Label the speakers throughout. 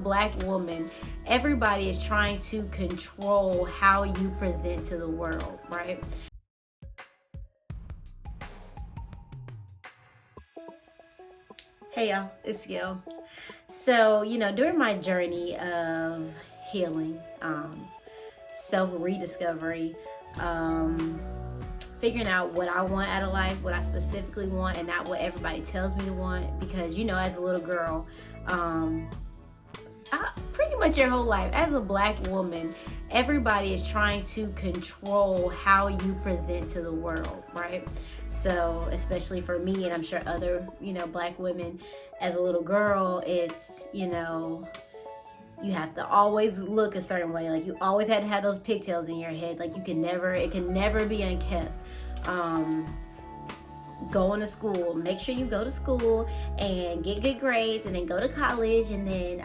Speaker 1: Black woman, everybody is trying to control how you present to the world, right? Hey y'all, it's Gil. So, during my journey of healing, self-rediscovery, figuring out what I want out of life, what I specifically want, and not what everybody tells me to want. Because, as a little girl, pretty much your whole life, as a Black woman, everybody is trying to control how you present to the world, right? So, especially for me, and I'm sure other, Black women, as a little girl, it's, you have to always look a certain way. Like, you always had to have those pigtails in your head. Like, it can never be unkept. Going to school, make sure you go to school and get good grades, and then go to college, and then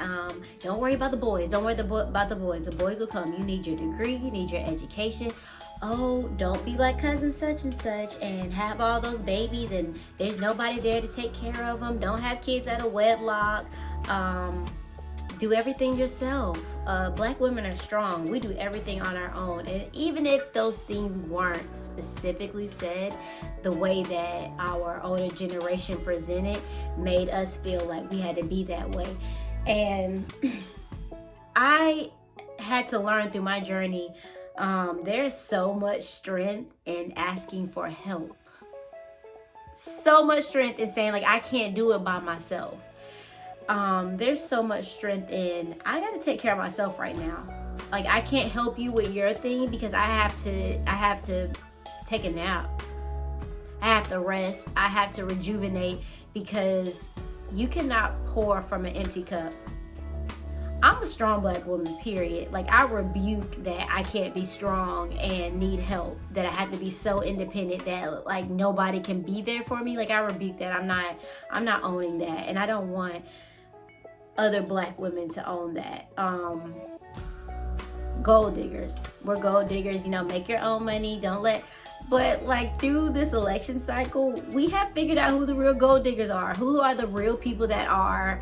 Speaker 1: don't worry about the boys. Don't worry about the boys. The boys will come. You need your degree. You need your education. Oh, don't be like cousin such and such and have all those babies and there's nobody there to take care of them. Don't have kids out of wedlock. Do everything yourself. Black women are strong. We do everything on our own. And even if those things weren't specifically said, the way that our older generation presented made us feel like we had to be that way. And I had to learn through my journey, there's so much strength in asking for help. So much strength in saying, like, I can't do it by myself. There's so much strength in, I gotta take care of myself right now. Like, I can't help you with your thing because I have to take a nap. I have to rest. I have to rejuvenate, because you cannot pour from an empty cup. I'm a strong Black woman, period. Like, I rebuke that I can't be strong and need help, that I have to be so independent that, like, nobody can be there for me. Like, I rebuke that. I'm not owning that, and I don't want other Black women to own that. Gold diggers. We're gold diggers. Make your own money. But like, through this election cycle, we have figured out who the real gold diggers are. Who are the real people that are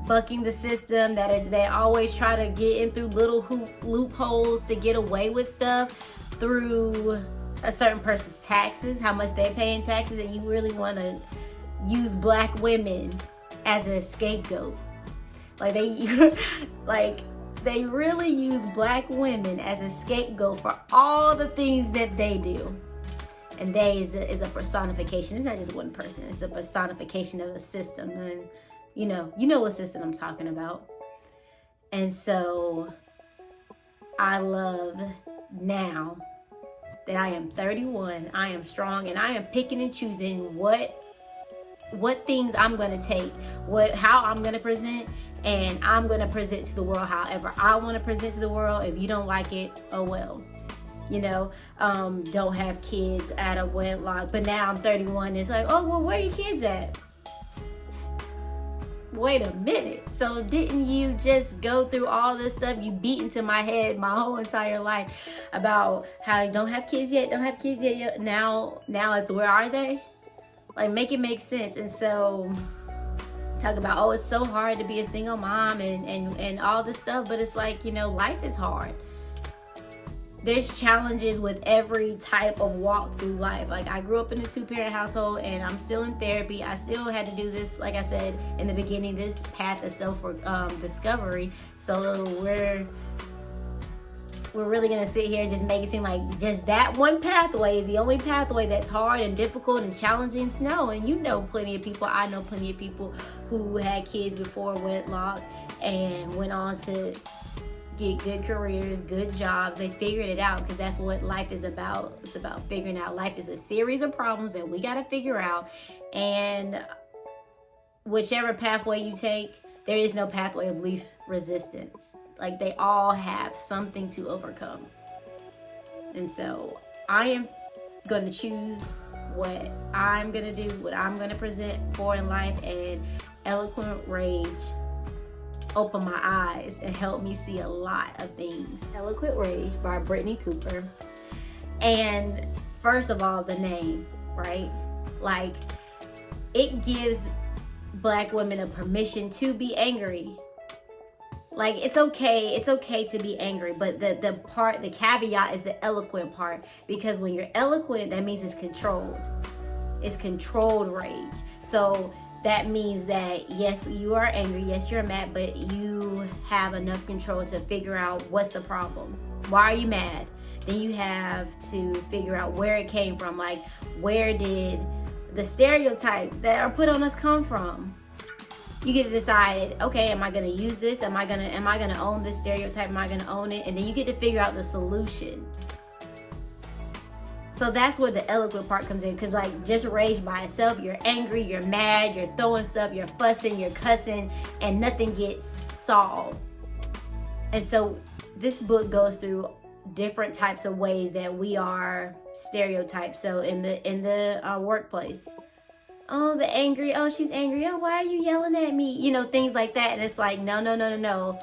Speaker 1: bucking the system, they always try to get in through little loopholes to get away with stuff, through a certain person's taxes, how much they pay in taxes, and you really want to use Black women as a scapegoat. Like, they really use Black women as a scapegoat for all the things that they do. And they is a personification. It's not just one person. It's a personification of a system. And you know what system I'm talking about. And so I love now that I am 31, I am strong, and I am picking and choosing what things I'm going to take, how I'm going to present, and I'm going to present to the world however I want to present to the world. If you don't like it, oh well. Don't have kids out of wedlock. But now I'm 31, it's like, oh, well, where are your kids at? Wait a minute. So didn't you just go through all this stuff you beat into my head my whole entire life about how you don't have kids yet, now it's, where are they? Like, make it make sense. And so talk about, oh, it's so hard to be a single mom and all this stuff, but it's like, life is hard. There's challenges with every type of walk through life. Like, I grew up in a 2-parent household, and I'm still in therapy. I still had to do this, like I said in the beginning, this path of self-discovery. So we're really gonna sit here and just make it seem like just that one pathway is the only pathway that's hard and difficult and challenging to know. And plenty of people, I know plenty of people who had kids before wedlock and went on to get good careers, good jobs. They figured it out, because that's what life is about. It's about figuring out. Life is a series of problems that we got to figure out. And whichever pathway you take, there is no pathway of least resistance. Like, they all have something to overcome. And so I am going to choose what I'm going to do, what I'm going to present for in life. And Eloquent Rage opened my eyes and helped me see a lot of things. Eloquent Rage by Brittany Cooper. And first of all, the name, right? Like, it gives Black women a permission to be angry. Like, it's okay to be angry, but the caveat is the eloquent part, because when you're eloquent, that means it's controlled. It's controlled rage. So that means that yes, you are angry, yes, you're mad, but you have enough control to figure out what's the problem. Why are you mad? Then you have to figure out where it came from. Like, where did the stereotypes that are put on us come from? You get to decide, okay, am I gonna use this? Am I gonna own this stereotype? Am I gonna own it? And then you get to figure out the solution. So that's where the eloquent part comes in, because like, just rage by itself, you're angry, you're mad, you're throwing stuff, you're fussing, you're cussing, and nothing gets solved. And so this book goes through different types of ways that we are stereotyped. So in the workplace, oh, the angry, oh, she's angry, oh, why are you yelling at me? You know, things like that. And it's like, no.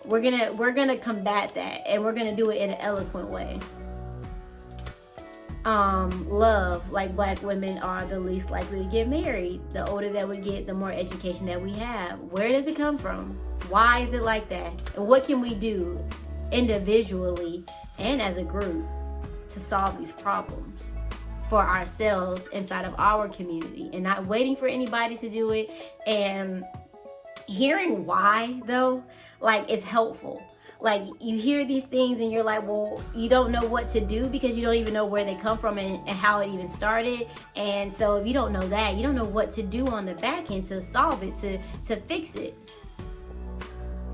Speaker 1: We're gonna combat that, and we're gonna do it in an eloquent way. Love, like, Black women are the least likely to get married. The older that we get, the more education that we have. Where does it come from? Why is it like that? And what can we do individually and as a group to solve these problems for ourselves inside of our community, and not waiting for anybody to do it? And hearing why, though, like, it's helpful. Like, you hear these things and you're like, well, you don't know what to do because you don't even know where they come from and how it even started. And so if you don't know that, you don't know what to do on the back end to solve it, to fix it.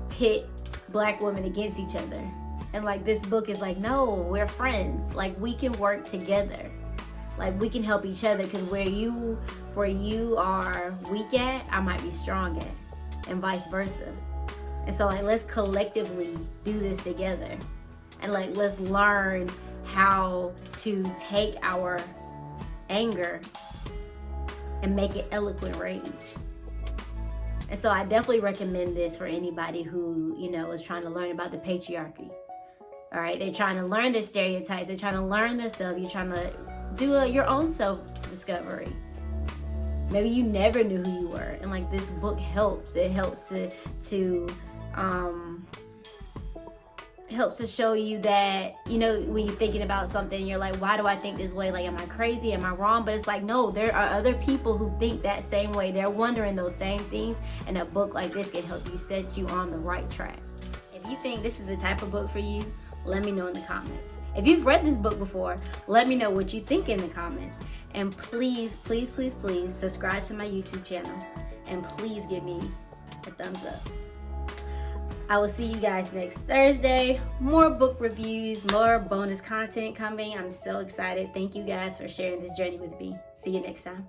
Speaker 1: Pit Black women against each other. And like, this book is like, no, we're friends. Like, we can work together. Like, we can help each other, because where you are weak at, I might be strong at, and vice versa. And so, like, let's collectively do this together. And like, let's learn how to take our anger and make it eloquent rage. And so I definitely recommend this for anybody who, you know, is trying to learn about the patriarchy. All right, they're trying to learn their stereotypes. They're trying to learn themselves. You're trying to do your own self-discovery. Maybe you never knew who you were, and like, this book helps. It helps to show you that, you know, when you're thinking about something, you're like, why do I think this way? Like, am I crazy? Am I wrong? But it's like, no, there are other people who think that same way. They're wondering those same things, and a book like this can help you set you on the right track. If you think this is the type of book for you, let me know in the comments. If you've read this book before, let me know what you think in the comments. And please, please, please, please subscribe to my YouTube channel. And please give me a thumbs up. I will see you guys next Thursday. More book reviews, more bonus content coming. I'm so excited. Thank you guys for sharing this journey with me. See you next time.